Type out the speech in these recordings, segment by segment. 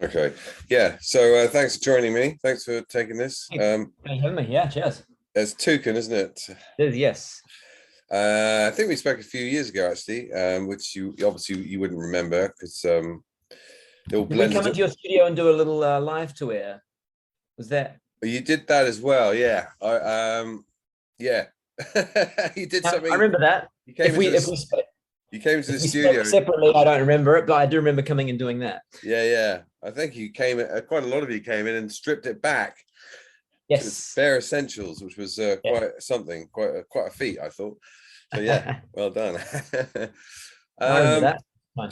Okay. Yeah. So thanks for joining me. Thanks for taking this. Hey, can you hear me? Yeah, cheers. It's Tucan, isn't it? It is, yes. I think we spoke a few years ago, actually, which you obviously you wouldn't remember because it all Did we come blended. into your studio and do a little live tour? Was that? But you did that as well, yeah. Yeah. You did I something. remember that. You If came into we if this. we sp- You came into the if we spoke studio. separately, I don't remember it, but I do remember coming and doing that. Yeah, yeah. I think you came. Quite a lot of you came in and stripped it back to its Yes. bare essentials, which was Yeah. quite something, quite a feat, I thought. So yeah, well done. I remember um, that. Fine.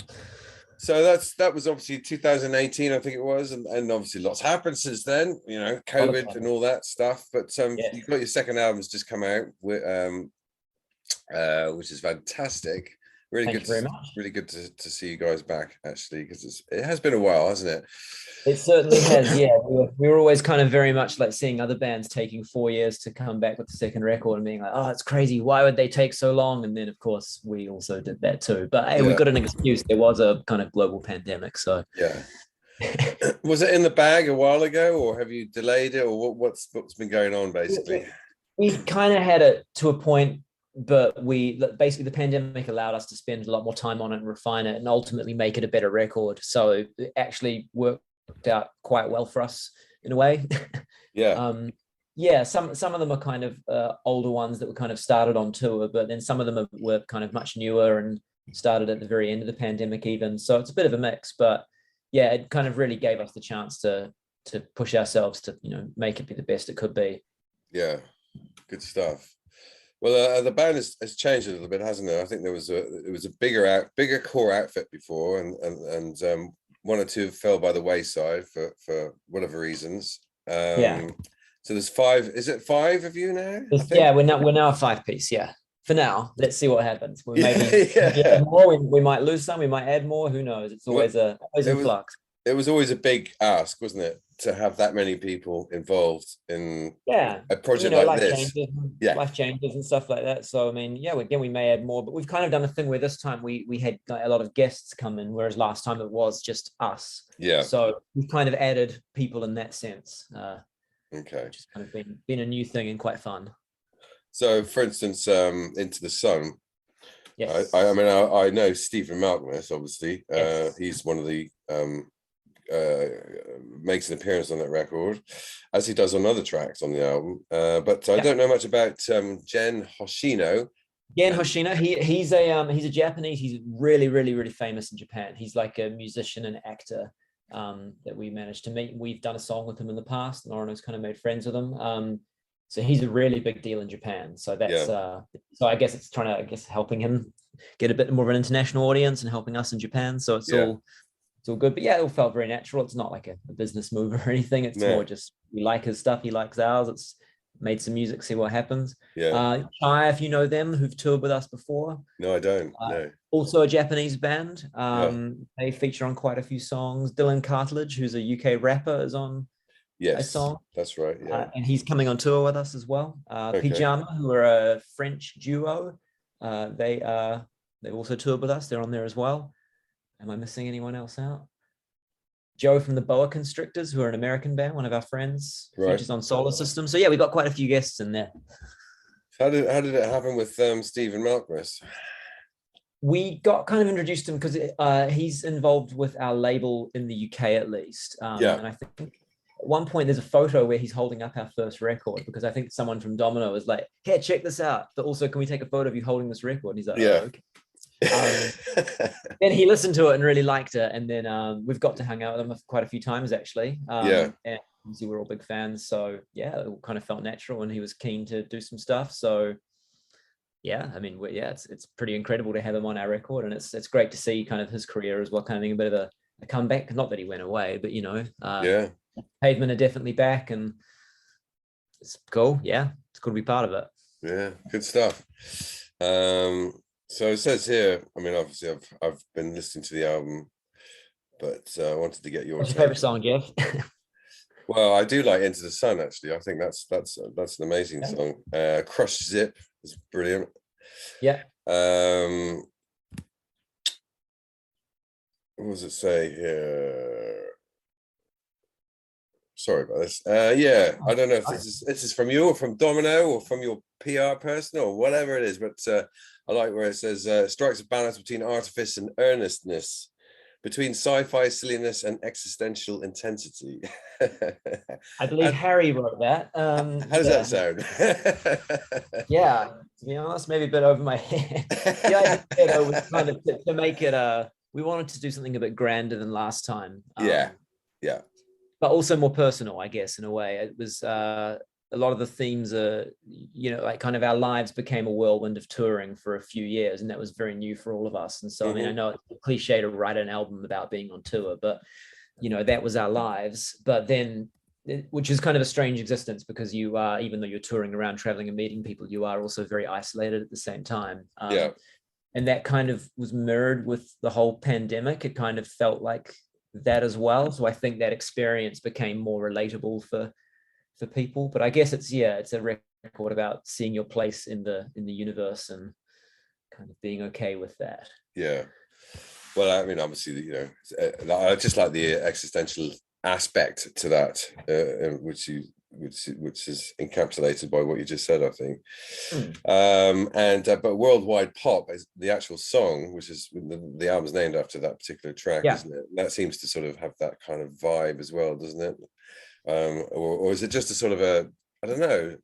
so that was obviously 2018, I think it was, and obviously lots happened since then, A lot of COVID and fun. all that stuff. But Yes. you got your second album's just come out with which is fantastic. Really Thank good you to very much. really good to see you guys back actually, because it has been a while, hasn't it? It certainly has. Yeah, we were always kind of very much like seeing other bands taking 4 years to come back with the second record and being like, oh, it's crazy. Why would they take so long? And then, of course, we also did that too. But hey, we Yeah, got an excuse. There was a kind of global pandemic, so. yeah. Was it in the bag a while ago, or have you delayed it, or what's been going on basically? We kind of had it to a point, but we basically the pandemic allowed us to spend a lot more time on it and refine it and ultimately make it a better record. So it actually worked out quite well for us in a way. Yeah, Yeah, some of them are kind of older ones that were kind of started on tour, but then some of them were kind of much newer and started at the very end of the pandemic even. So it's a bit of a mix, but yeah, it kind of really gave us the chance to push ourselves to make it be the best it could be. yeah, good stuff. Well, the band has changed a little bit, hasn't it? I think it was a bigger core outfit before, and one or two fell by the wayside for whatever reasons. Yeah. So there's five. Is it five of you now? I Yeah, think. we're now a 5 piece. Yeah, for now, let's see what happens. We maybe Yeah. add more. We might lose some. We might add more. Who knows? It's Well, always it in was flux. it was always a big ask, wasn't it, to have that many people involved in Yeah, a and project like this? Yeah, life changes and stuff like that. So I mean, yeah, again, we may add more, but we've kind of done a thing where this time we had like, a lot of guests come in, whereas last time it was just us. yeah. So we've kind of added people in that sense, Okay. which has kind of been a new thing and quite fun. So, for instance, Into the Sun. Yes. I mean, I know Stephen Malkmus, obviously. Yes. He's one of the uh, makes an appearance on that record, as he does on other tracks on the album. But I Yeah. don't know much about Jen Hoshino. Gen And Hoshino, he's a Japanese. He's really famous in Japan. He's like a musician and actor that we managed to meet. We've done a song with him in the past. Lauren has kind of made friends with him. So he's a really big deal in Japan. So that's yeah, so I guess it's trying to helping him get a bit more of an international audience and helping us in Japan. So yeah, it's all good. But yeah, it all felt very natural. It's not like a business move or anything. It's more no, just we like his stuff, he likes ours. It's made some music, see what happens. yeah, Chai, if you know them, who've toured with us before, no, I don't, uh, no, also a Japanese band. yeah, They feature on quite a few songs. Dylan Cartledge, who's a UK rapper, is on a yes, song, that's right, yeah, and he's coming on tour with us as well. okay, Pyjama, who are a French duo, they also toured with us. They're on there as well. Am I missing anyone else out? Joe from the Boa Constrictors, who are an American band, one of our friends, right. features on Solar System. So yeah, we got quite a few guests in there. How did it happen with Stephen Malkmus? We got kind of introduced to him because he's involved with our label in the UK at least. Yeah, And I think at one point there's a photo where he's holding up our first record because I think someone from Domino was like, "Here, check this out. But also, can we take a photo of you holding this record?" And he's like, "Oh, yeah, okay." Um, then he listened to it and really liked it, and then we've got to hang out with him quite a few times actually. yeah, And obviously we're all big fans, so yeah, it kind of felt natural, and he was keen to do some stuff. So yeah, I mean, yeah, it's pretty incredible to have him on our record, and it's great to see kind of his career as well, kind of being a bit of a comeback. Not that he went away, but yeah, Pavement are definitely back, and it's cool. Yeah, it's cool to be part of it. yeah, good stuff. Um, so it says here, I mean, obviously I've been listening to the album, but I wanted to get your What's your take. favorite song, Jeff? Well, I do like Into the Sun, actually. I think that's an amazing Yeah. song. Crush Zip is brilliant. Yeah. Um, what does it say here? sorry about this. Yeah, I don't know if this is from you or from Domino or from your PR person or whatever it is, but I like where it says strikes a balance between artifice and earnestness, between sci-fi silliness and existential intensity. I believe Harry wrote that. How does that sound? Yeah, to be honest, maybe a bit over my head. The idea though was kind of to make it we wanted to do something a bit grander than last time. Yeah. But also more personal, I guess, in a way. It was a lot of the themes are, like kind of our lives became a whirlwind of touring for a few years, and that was very new for all of us. And so, I mean, I know it's a cliche to write an album about being on tour, but that was our lives. But then, which is kind of a strange existence, because you are, even though you're touring around, traveling and meeting people, you are also very isolated at the same time. And that kind of was mirrored with the whole pandemic. It kind of felt like that as well. So I think that experience became more relatable for people. But I guess it's a record about seeing your place in the universe and kind of being okay with that. Yeah. Well, I mean, obviously, I just like the existential aspect to that, which is encapsulated by what you just said, I think. But Worldwide Pop is the actual song, which is the album's named after that particular track, isn't it? And that seems to sort of have that kind of vibe as well, doesn't it? Or is it just a sort of I don't know.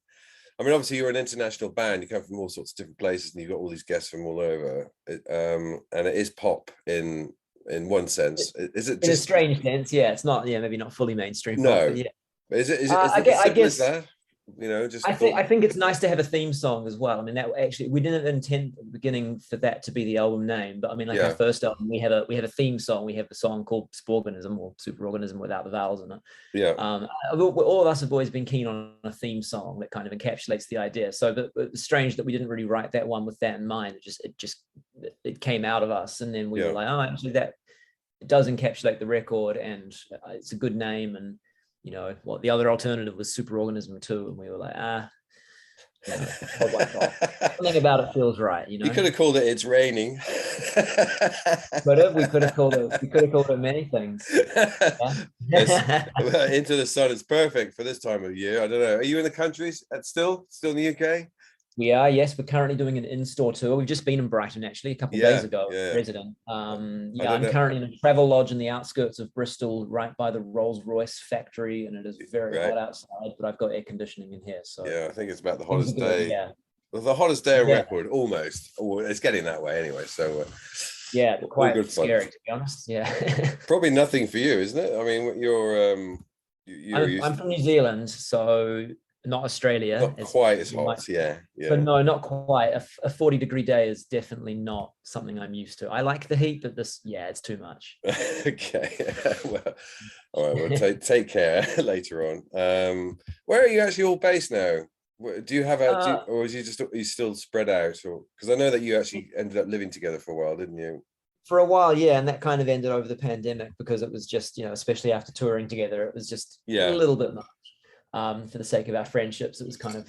I mean, obviously you're an international band, you come from all sorts of different places and you've got all these guests from all over. And it is pop in one sense. Is it just in a strange sense? Yeah, it's not, maybe not fully mainstream no. pop, but yeah. Is it I guess that? Just I think it's nice to have a theme song as well. I mean, that actually we didn't intend at the beginning for that to be the album name, but I mean, like our first album, we have a theme song. We have a song called Sporganism, or Superorganism without the vowels in it. Yeah. All of us have always been keen on a theme song that kind of encapsulates the idea. So, but it's strange that we didn't really write that one with that in mind. It came out of us, and then we were like, oh, actually, that it does encapsulate the record, and it's a good name. And the other alternative was Superorganism 2, and we were like, something about it feels right. You could have called it It's Raining. We could have called it many things. Into the Sun is perfect for this time of year. I don't know. Are you in the country still in the UK? We are, yes. We're currently doing an in-store tour. We've just been in Brighton, actually, a couple of days ago, resident. I'm currently in a travel lodge in the outskirts of Bristol, right by the Rolls-Royce factory, and it is very hot outside, but I've got air conditioning in here. So I think it's about the hottest day. Well, the hottest day on record, almost. Or it's getting that way anyway. So quite scary, to be honest. Yeah. Probably nothing for you, isn't it? I mean, I'm from New Zealand, so not Australia. Not quite as hot, But no, not quite. A 40-degree day is definitely not something I'm used to. I like the heat, but it's too much. Okay. Well, all right. Well, take care later on. Where are you actually all based now? Do you have or is you still spread out? Or because I know that you actually ended up living together for a while, didn't you? For a while, and that kind of ended over the pandemic, because it was just, especially after touring together, it was just a little bit much. For the sake of our friendships, it was kind of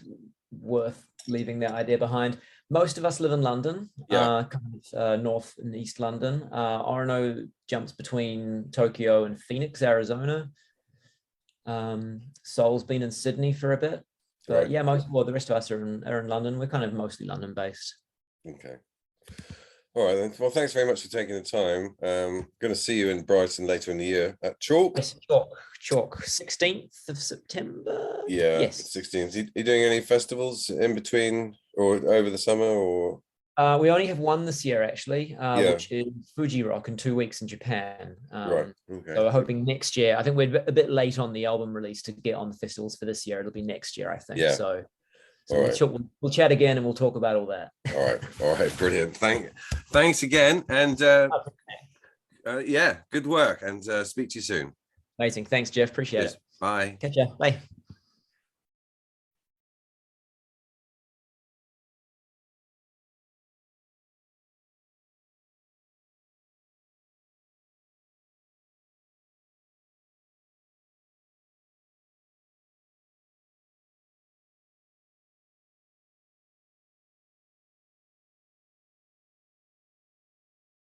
worth leaving that idea behind. Most of us live in London, North and East London. Orono jumps between Tokyo and Phoenix, Arizona. Sol's been in Sydney for a bit, but the rest of us are in London. We're kind of mostly London based. Okay. All right then. Well, thanks very much for taking the time. Going to see you in Brighton later in the year at Chalk. Yes, Chalk, 16th of September. Yeah, yes, 16th. Are you doing any festivals in between or over the summer, or? We only have one this year, actually, which is Fuji Rock in 2 weeks in Japan. Right. Okay. So we're hoping next year. I think we're a bit late on the album release to get on the festivals for this year. It'll be next year, I think. Yeah. So we'll chat again, and we'll talk about all that. All right, brilliant. Thanks again, and good work, and speak to you soon. Amazing. Thanks, Jeff. Appreciate it. Bye. Catch ya. Bye.